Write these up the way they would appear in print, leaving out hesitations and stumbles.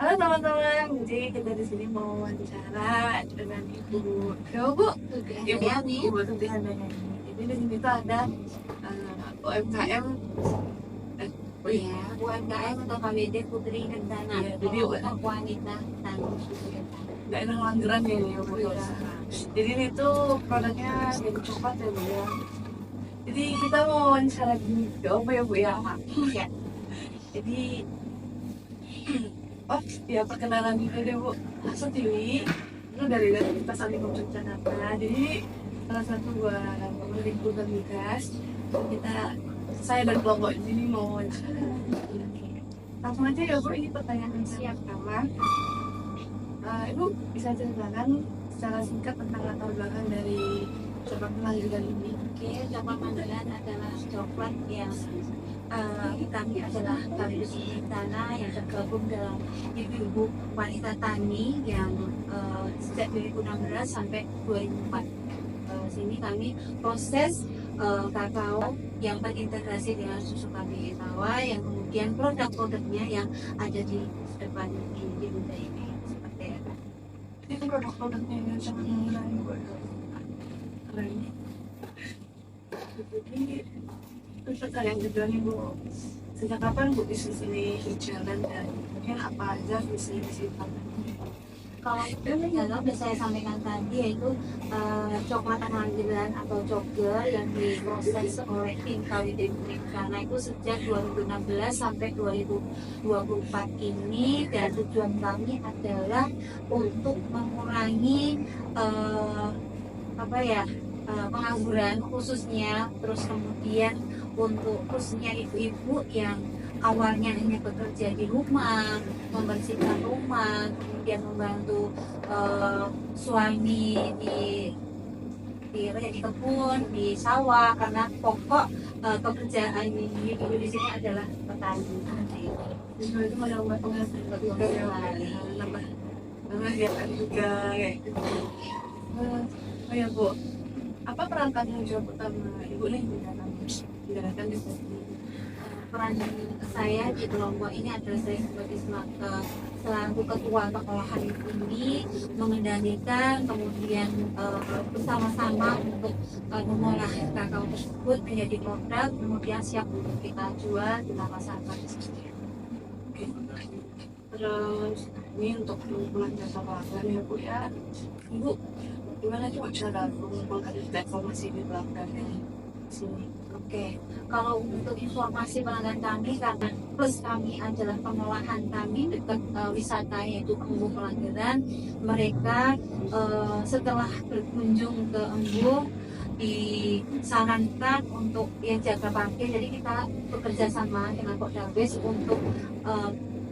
Halo teman-teman, jadi kita di sini mau wawancara dengan Ibu, siapa Bu? Ibu Yani. Ibu Tuti Handayani. Jadi di sini tuh ada UMKM. Oh iya, Ya, UMKM atau KWD Putri Kendana. Iya, jadi untuk wanita dan daerah Langgeran ya ini Bu ya. Jadi ini tuh produknya dari coklat ya Bu ya. Jadi kita mau wawancara gini, apa ya Bu ya? ya. Jadi oh ya perkenalan dulu deh Bu. Aku Tiwi, itu dari kita saling merencanakan. Jadi salah satu buat lingkungan migas saya dan kelompok ini mau wawancara. Langsung aja ya Bu, ini pertanyaan siap pertama. Ibu bisa ceritakan secara singkat tentang latar belakang dari cabang Mandailing ini? Oke, cabang Mandailing adalah coklat yang kami adalah KWD Putri Kendana yang tergabung dalam ibu-ibu wanita tani yang sejak 2016 sampai 2004. Sini kami proses kakao yang terintegrasi dengan susu kami tawa yang kemudian produk-produknya yang ada di depan di bunda ini seperti itu. Itu produk-produknya yang sangat menarik Bu. Keren. Jadi terus yang kedua nih Bu, sejak kapan Bu bisnis ini jalan dan mungkin apa aja visi misi Kalau dalam sudah saya sampaikan tadi yaitu coklat Mandailing atau cokger yang diproses oleh tim KWD Putri Kendana itu sejak 2016 sampai 2024 ini, dan tujuan kami adalah untuk mengurangi pengangguran khususnya, terus kemudian untuk khususnya ibu-ibu yang awalnya hanya bekerja di rumah, membersihkan rumah, kemudian membantu suami di kebun, di sawah, karena pokok pekerjaan ibu di sini adalah petani. itu menambah penghasilan juga ya, nambah kegiatan juga kayak gitu. Oh ya Bu, apa peran tanggung jawab utama Ibu nih di dalam menjalankan bisnis ini? Peran saya di kelompok ini adalah saya sebagai selaku ketua pengolahan ini, mengendalikan, kemudian bersama-sama untuk mengolah kakao tersebut menjadi produk, kemudian siap untuk kita jual, kita pasarkan. Oke. Terus ini untuk pengumpulan jasa pelanggan ya Bu ya. Ibu, gimana coba cara mengumpulkan informasi di pelanggan di sini? Oke, kalau untuk informasi pelanggan kami, karena plus kami adalah pengolahan kami dekat wisata yaitu Embu Pelanggeran, mereka setelah berkunjung ke Embu disarankan untuk yang jaga parkir, jadi kita bekerja sama dengan Polres untuk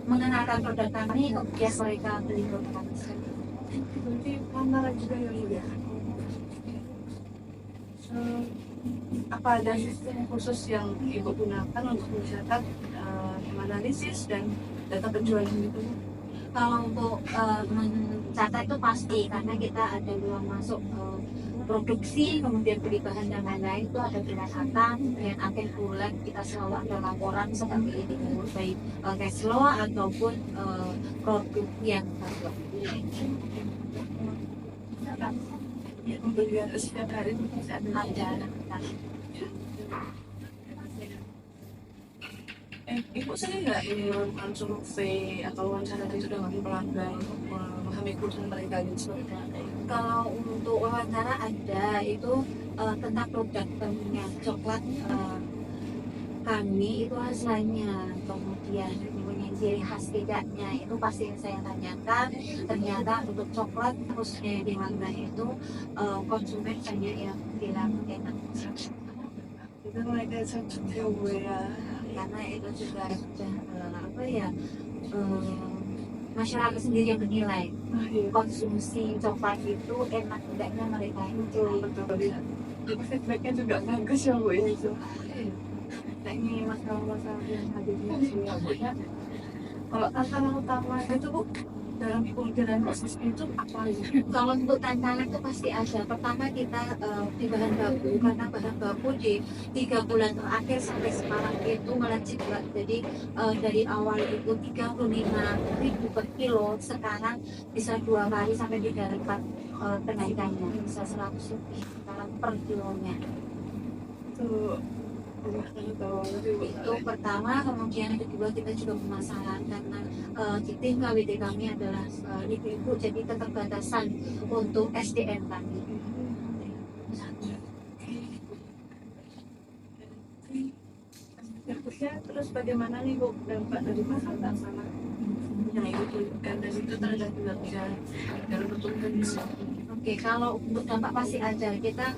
mengenalkan produk kami, kemudian mereka beli produk kami. Berarti pameran juga ya Bu ya. Apa ada sistem khusus yang Ibu gunakan untuk mencatat analisis dan data penjualan gitu? Kalau untuk mencatat itu pasti, karena kita ada ruang masuk produksi, kemudian beli bahan dan lain-lain, itu ada pencatatan, kemudian akhir bulan kita selalu ada laporan seperti ini, baik cash flow ataupun produk yang terbuat. Kemudian setiap hari itu bisa ada. Ibu sering nggak ini melakukan survei atau wawancara itu dengan pelanggan untuk memahami kebutuhan mereka gitu seperti apa? Kalau untuk wawancara ada itu tentang produk tentunya coklat kami itu hasilnya, kemudian mempunyai ciri khas tidaknya, itu pasti saya tanyakan. Ternyata untuk coklat khususnya di Mandailing itu konsumen banyak yang bilang enak. Itu mereka cocok ya Bu ya. Karena itu juga masyarakat sendiri yang menilai konsumsi coklat itu enak tidaknya mereka itu. Betul ya. Jadi feedbacknya juga bagus ya Bu ya itu. Nah ini masalah-masalah yang hadir di sini ya Bu ya. Kalau tantangan utama itu Bu dalam pengerjaan bisnis itu apa aja? Kalau untuk tantangan itu pasti ada. Pertama kita di bahan baku, karena bahan baku di 3 bulan terakhir sampai sekarang itu melejit Mbak. Jadi dari awal itu 35.000 per kilo, sekarang bisa 2 kali sampai 3 kali kenaikannya, bisa 100 lebih sekarang per kilonya. Itu pertama. Kemudian kedua, kita juga bermasalah karena tim KWT kami adalah ibu-ibu, jadi keterbatasan untuk SDM kami. Berikutnya, terus bagaimana nih Bu dampak dari masalah sama yang Ibu tunjukkan dan itu terhadap kinerja dalam pertumbuhan bisnis? Oke, kalau untuk dampak pasti ada. Kita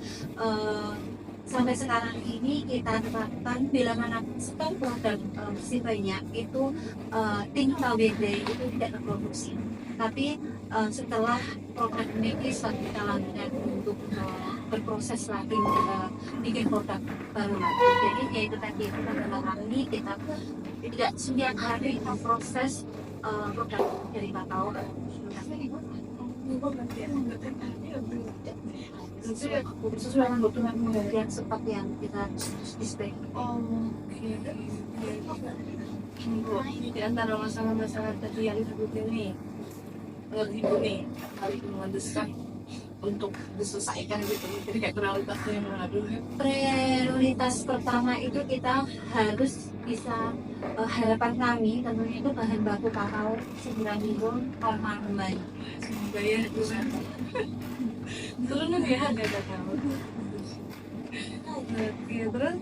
sampai sekarang ini kita tetapkan bila mana stok produk masih banyak itu tim KWT itu tidak terproduksi. Tapi setelah produk ini kita lakukan untuk berproses lagi bikin produk baru lagi. Jadi yaitu tadi kita mengalami kita tidak setiap hari kita proses produk dari kakao. Sesuai dengan kebutuhan Yang seperti yang kita display. Oke. Bu, di antara masalah-masalah tadi yang disebutkan nih, menurut Ibu nih, paling mendesak untuk diselesaikan gitu. Jadi kayak prioritasnya yang mana dulu? Prioritas pertama itu kita harus bisa harapan kami tentunya itu bahan baku kakao 9.000 Semoga ya bisa. Turun ya harga kakao. Oke, terus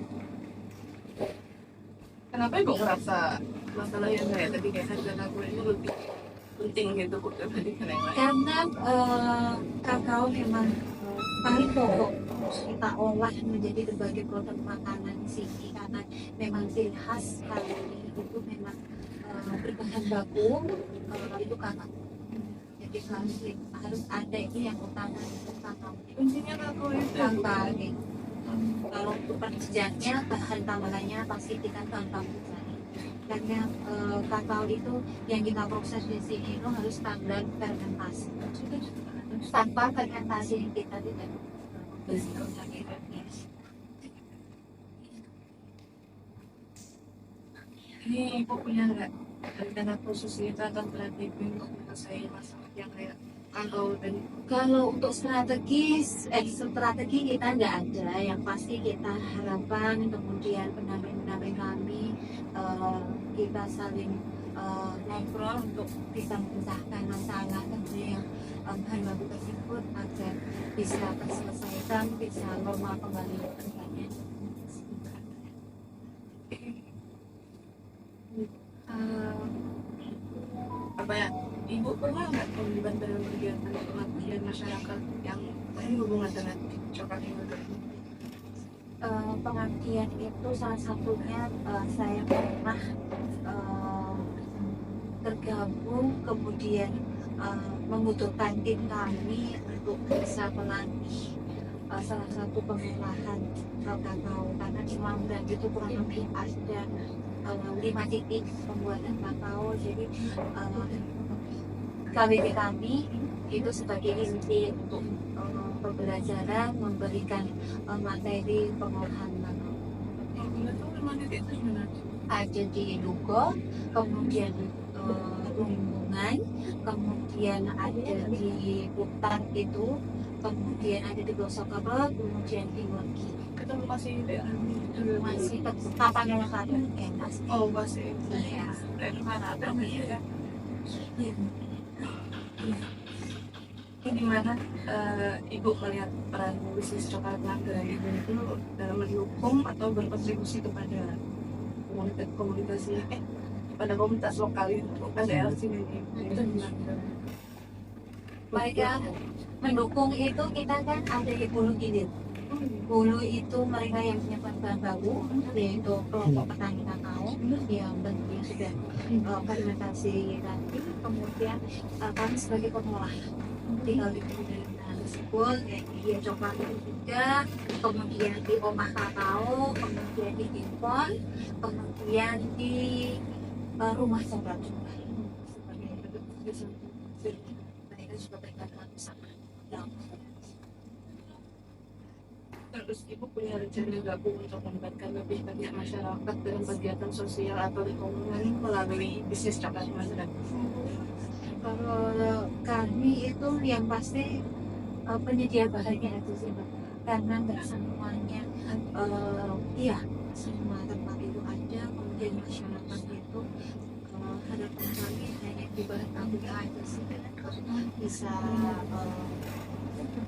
kenapa Ibu merasa masalah yang kayak tadi kayak harga kakao itu lebih penting gitu Bu dibandingkan yang lain? karena kakao memang paling pokok kita olah menjadi berbagai produk makanan di sini karena memang ciri khas kali ini itu memang berbahan baku itu kakao. Jadi harus ada itu yang utama itu kakao. Kuncinya kakao itu Kakao gitu. Kalau untuk pengerjaannya bahan tambahannya pasti kita gampang mencari. Karena kakao itu yang kita proses di sini itu harus standar fermentasi. Tanpa fermentasi kita tidak bisa mencari. ini Ibu punya nggak rencana khusus itu atau strategi untuk menyelesaikan masalah yang kayak kakao dan Kalau untuk strategi kita nggak ada. Yang pasti kita harapan kemudian pendamping kami kita saling ngobrol untuk bisa memecahkan masalah tentunya yang bahan baku tersebut agar bisa terselesaikan, bisa normal kembali kerjanya. apa ya Ibu pernah nggak terlibat dalam kegiatan pengabdian masyarakat yang berhubungan dengan coklat ini? Pengabdian itu salah satunya saya pernah tergabung kemudian membutuhkan tim kami untuk bisa melatih salah satu pengolahan kakao karena di Mambran itu kurang lebih ada 5 titik pembuatan kakao. Jadi KWT kami itu sebagai inti untuk pembelajaran memberikan materi pengolahan kakao. Itu memang itu sebenarnya Ada di Dugo, kemudian Rumbungan, kemudian ada di Putar itu, kemudian ada di Glosokerot, kemudian di Wagi. kita masih Masih tapan yang satu enak. oh masih Iya. dari mana ada ya ini gimana Ibu melihat peran bisnis coklat Manggarai Ibu itu dalam mendukung atau berkontribusi kepada komunitas pada komunitas lokal itu bukan daerah sini itu gimana? Mereka mendukung itu kita kan ada di Hulu Hilir. Hulu itu mereka yang menyiapkan bahan baku, yaitu kelompok petani kakao yang bentuknya sudah fermentasi tadi, kemudian kami sebagai pengolah tinggal di kemudian tersebut, dia coklat itu juga, kemudian di omah kakao, kemudian di impor, kemudian di rumah coklat juga. bisa mereka juga berkata sama yang Terus ibu punya rencana gabung untuk melibatkan lebih banyak masyarakat dalam kegiatan sosial atau lingkungan melalui bisnis coklat masyarakat? kalau kami itu yang pasti penyedia bahannya aja sih Mbak. Karena nggak semuanya iya semua tempat itu ada, kemudian masyarakat itu harapan kami hanya di bahan bakunya aja sih bisa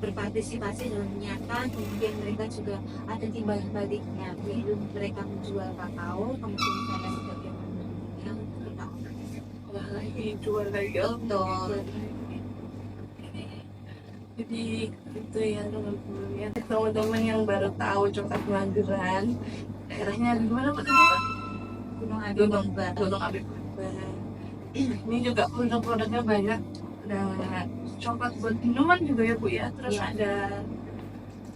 berpartisipasi dalam menyiapkan, kemudian mereka juga ada timbangan baliknya, yaitu mereka menjual kakao, kemudian saya sebagai pembelinya kita Wah, lagi jual lagi betul. jadi itu ya teman-teman ya, teman-teman yang baru tahu coklat Mageran, daerahnya di mana Pak tadi Pak? Gunung Agung Barat. Gunung Api Barat. Ini juga produk-produknya banyak, ada coklat buat minuman juga ya Bu ya, terus Iya. ada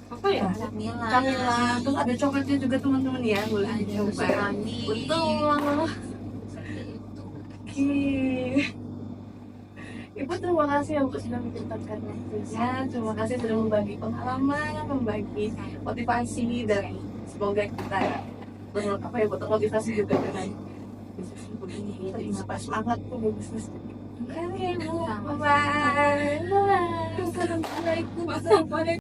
apa ya, Camilan, camilan, terus ada coklatnya juga teman-teman ya, boleh ada dicoba. kami. Betul. Oke. Ibu terima kasih ya Bu sudah menyempatkan waktunya. Terima kasih sudah membagi pengalaman, membagi motivasi, dan semoga kita apa ya termotivasi juga dengan bisnis ibu ini. Terima semangat untuk bisnis. Terima kasih Bu. Bye. Assalamualaikum.